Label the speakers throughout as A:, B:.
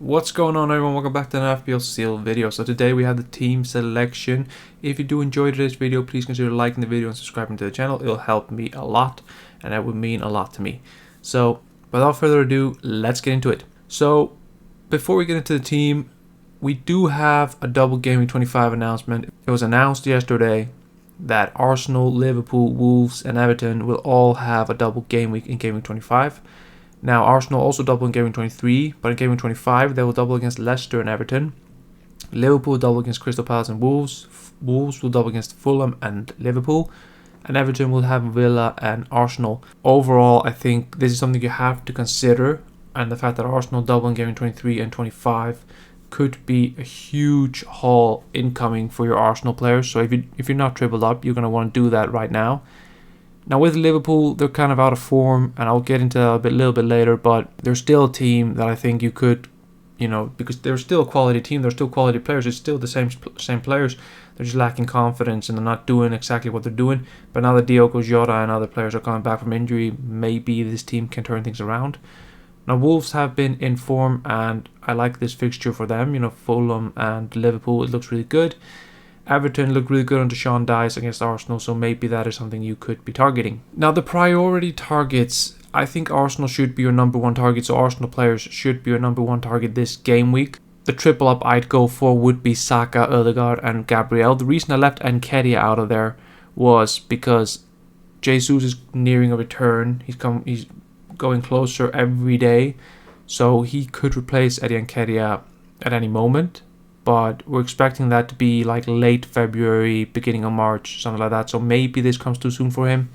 A: What's going on, everyone? Welcome back to an FPL Seal video. So today we have the team selection. If you do enjoy today's video, please consider liking the video and subscribing to the channel. It'll help me a lot and that would mean a lot to me. So without further ado, let's get into it. So before we get into the team, we do have a double Game Week 25 announcement. It was announced yesterday that Arsenal, Liverpool, Wolves and Everton will all have a double game week in Game Week 25. Now, Arsenal also double in Game Week 23, but in Game Week 25, they will double against Leicester and Everton. Liverpool will double against Crystal Palace and Wolves. Wolves will double against Fulham and Liverpool. And Everton will have Villa and Arsenal. Overall, I think this is something you have to consider. And the fact that Arsenal double in Game Week 23 and 25 could be a huge haul incoming for your Arsenal players. So if you're not tripled up, you're going to want to do that right now. Now with Liverpool, they're kind of out of form, and I'll get into that a little bit later, but they're still a team that I think you could, because they're still a quality team, they're still quality players, it's still the same players, they're just lacking confidence and they're not doing exactly what they're doing. But now that Diogo Jota and other players are coming back from injury, maybe this team can turn things around. Now Wolves have been in form, and I like this fixture for them, Fulham and Liverpool, it looks really good. Everton looked really good under Sean Dyche against Arsenal, so maybe that is something you could be targeting. Now, the priority targets, I think Arsenal should be your number one target, so Arsenal players should be your number one target this game week. The triple up I'd go for would be Saka, Odegaard and Gabriel. The reason I left Nketiah out of there was because Jesus is nearing a return. He's going closer every day, so he could replace Eddie Nketiah at any moment. But we're expecting that to be like late February, beginning of March, something like that. So maybe this comes too soon for him.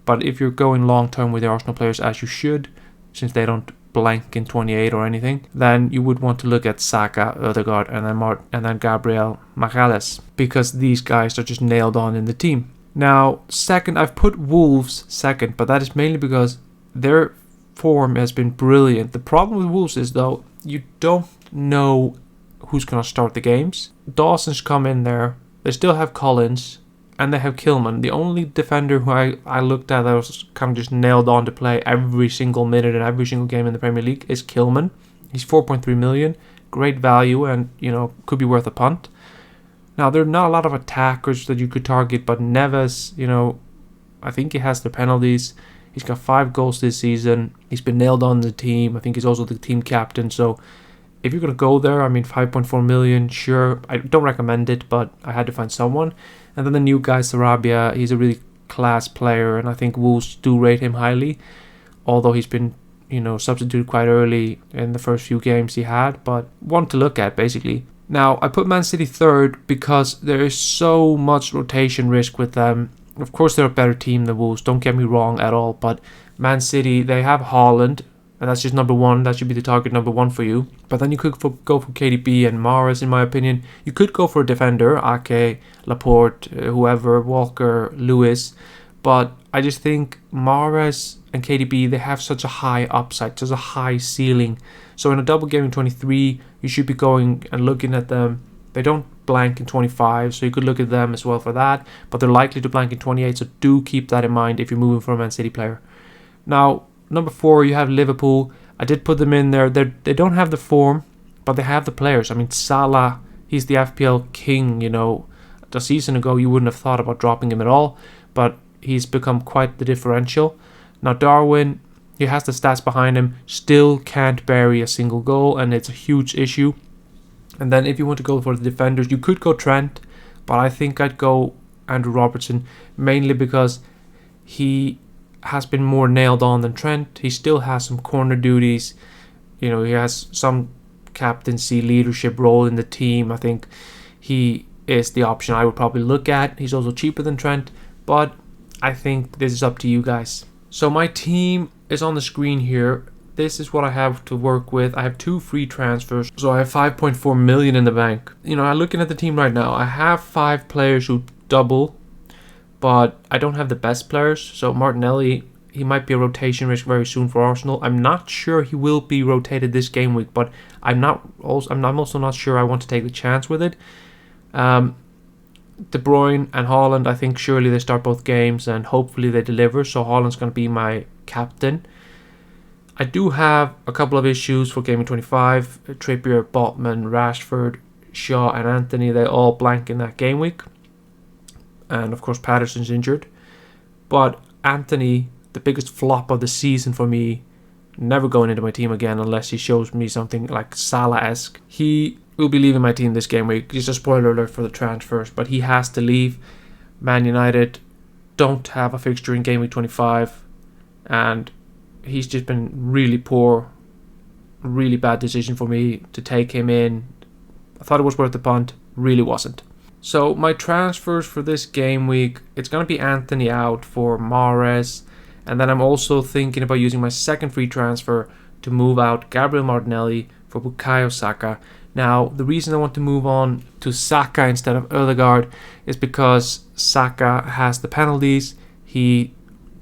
A: But if you're going long term with the Arsenal players, as you should, since they don't blank in 28 or anything, then you would want to look at Saka, Odegaard, and then Gabriel Magalhaes, because these guys are just nailed on in the team. Now, second, I've put Wolves second, but that is mainly because their form has been brilliant. The problem with Wolves is, though, you don't know who's going to start the games. Dawson's come in there. They still have Collins and they have Kilman. The only defender who I looked at that was kind of just nailed on to play every single minute and every single game in the Premier League is Kilman. He's 4.3 million, great value, and could be worth a punt. Now, there are not a lot of attackers that you could target, but Neves, I think he has the penalties. He's got 5 goals this season. He's been nailed on the team. I think he's also the team captain, so if you're going to go there, 5.4 million, sure. I don't recommend it, but I had to find someone. And then the new guy, Sarabia, he's a really class player, and I think Wolves do rate him highly. Although he's been, substituted quite early in the first few games he had, but one to look at, basically. Now, I put Man City third because there is so much rotation risk with them. Of course, they're a better team than Wolves, don't get me wrong at all, but Man City, they have Haaland, and that's just number one. That should be the target number one for you. But then you could go for KDB and Mahrez, in my opinion. You could go for a defender, Ake, Laporte, whoever, Walker, Lewis. But I just think Mahrez and KDB, they have such a high upside, such a high ceiling. So in a double game in 23, you should be going and looking at them. They don't blank in 25, so you could look at them as well for that. But they're likely to blank in 28, so do keep that in mind if you're moving for a Man City player. Now, number 4, you have Liverpool. I did put them in there. They don't have the form, but they have the players. Salah, he's the FPL king, A season ago, you wouldn't have thought about dropping him at all, but he's become quite the differential. Now, Darwin, he has the stats behind him, still can't bury a single goal, and it's a huge issue. And then if you want to go for the defenders, you could go Trent, but I think I'd go Andrew Robertson, mainly because he has been more nailed on than Trent. He still has some corner duties. He has some captaincy leadership role in the team. I think he is the option I would probably look at. He's also cheaper than Trent, but I think this is up to you guys. So my team is on the screen here. This is what I have to work with. I have 2 free transfers, so I have 5.4 million in the bank. I'm looking at the team right now. I have 5 players who double, but I don't have the best players. So Martinelli, he might be a rotation risk very soon for Arsenal. I'm not sure he will be rotated this game week, but I'm also not sure I want to take the chance with it. De Bruyne and Haaland, I think surely they start both games and hopefully they deliver. So Haaland's going to be my captain. I do have a couple of issues for Game Week 25. Trippier, Botman, Rashford, Shaw and Anthony, they all blank in that game week. And of course Patterson's injured. But Anthony, the biggest flop of the season for me, never going into my team again unless he shows me something like Salah-esque. He will be leaving my team this game week. Just a spoiler alert for the transfers, but he has to leave. Man United don't have a fixture in game week 25, and he's just been really poor. Really bad decision for me to take him in. I thought it was worth the punt, really wasn't. So my transfers for this game week, it's going to be Anthony out for Mahrez. And then I'm also thinking about using my second free transfer to move out Gabriel Martinelli for Bukayo Saka. Now, the reason I want to move on to Saka instead of Ødegaard is because Saka has the penalties. He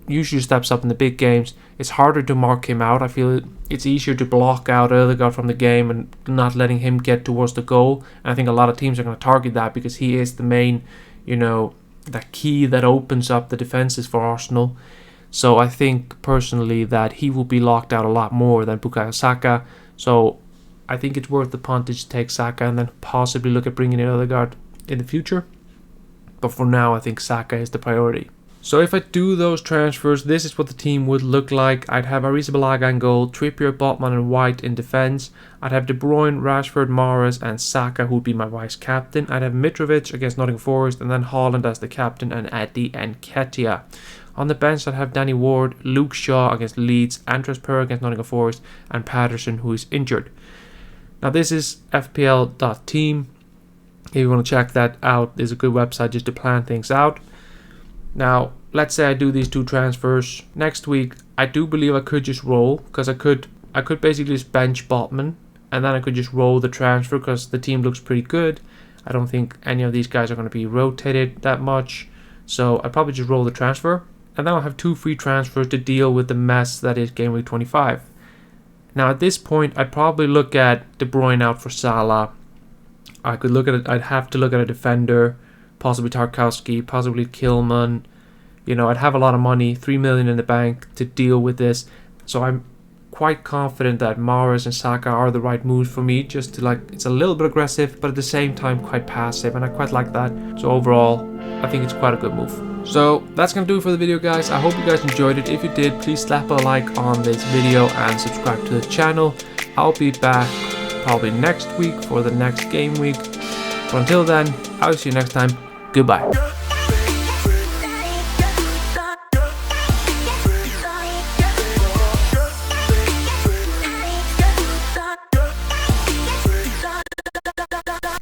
A: usually steps up in the big games. It's harder to mark him out. I feel it's easier to block out Ødegaard from the game and not letting him get towards the goal. And I think a lot of teams are going to target that because he is the main, the key that opens up the defenses for Arsenal. So I think personally that he will be locked out a lot more than Bukayo Saka. So I think it's worth the punt to take Saka and then possibly look at bringing in Ødegaard in the future. But for now, I think Saka is the priority. So if I do those transfers, this is what the team would look like. I'd have Arrizabalaga in goal, Trippier, Botman and White in defence. I'd have De Bruyne, Rashford, Mahrez and Saka, who would be my vice captain. I'd have Mitrovic against Nottingham Forest and then Haaland as the captain and Eddie Nketiah. On the bench, I'd have Danny Ward, Luke Shaw against Leeds, Andres Pereira against Nottingham Forest, and Patterson, who is injured. Now, this is FPL.team. If you want to check that out, there's a good website just to plan things out. Now, let's say I do these two transfers. Next week, I do believe I could just roll, because I could basically just bench Botman, and then I could just roll the transfer, because the team looks pretty good. I don't think any of these guys are going to be rotated that much, so I'd probably just roll the transfer. And then I'll have two free transfers to deal with the mess that is game week 25. Now at this point, I'd probably look at De Bruyne out for Salah. I could look at it. I'd have to look at a defender, possibly Tarkowski, possibly Kilman. I'd have a lot of money, 3 million in the bank to deal with this. So I'm quite confident that Mahrez and Saka are the right moves for me. Just to it's a little bit aggressive, but at the same time quite passive, and I quite like that. So overall, I think it's quite a good move. So that's going to do it for the video, guys. I hope you guys enjoyed it. If you did, please slap a like on this video and subscribe to the channel. I'll be back probably next week for the next game week. But until then, I'll see you next time. Goodbye.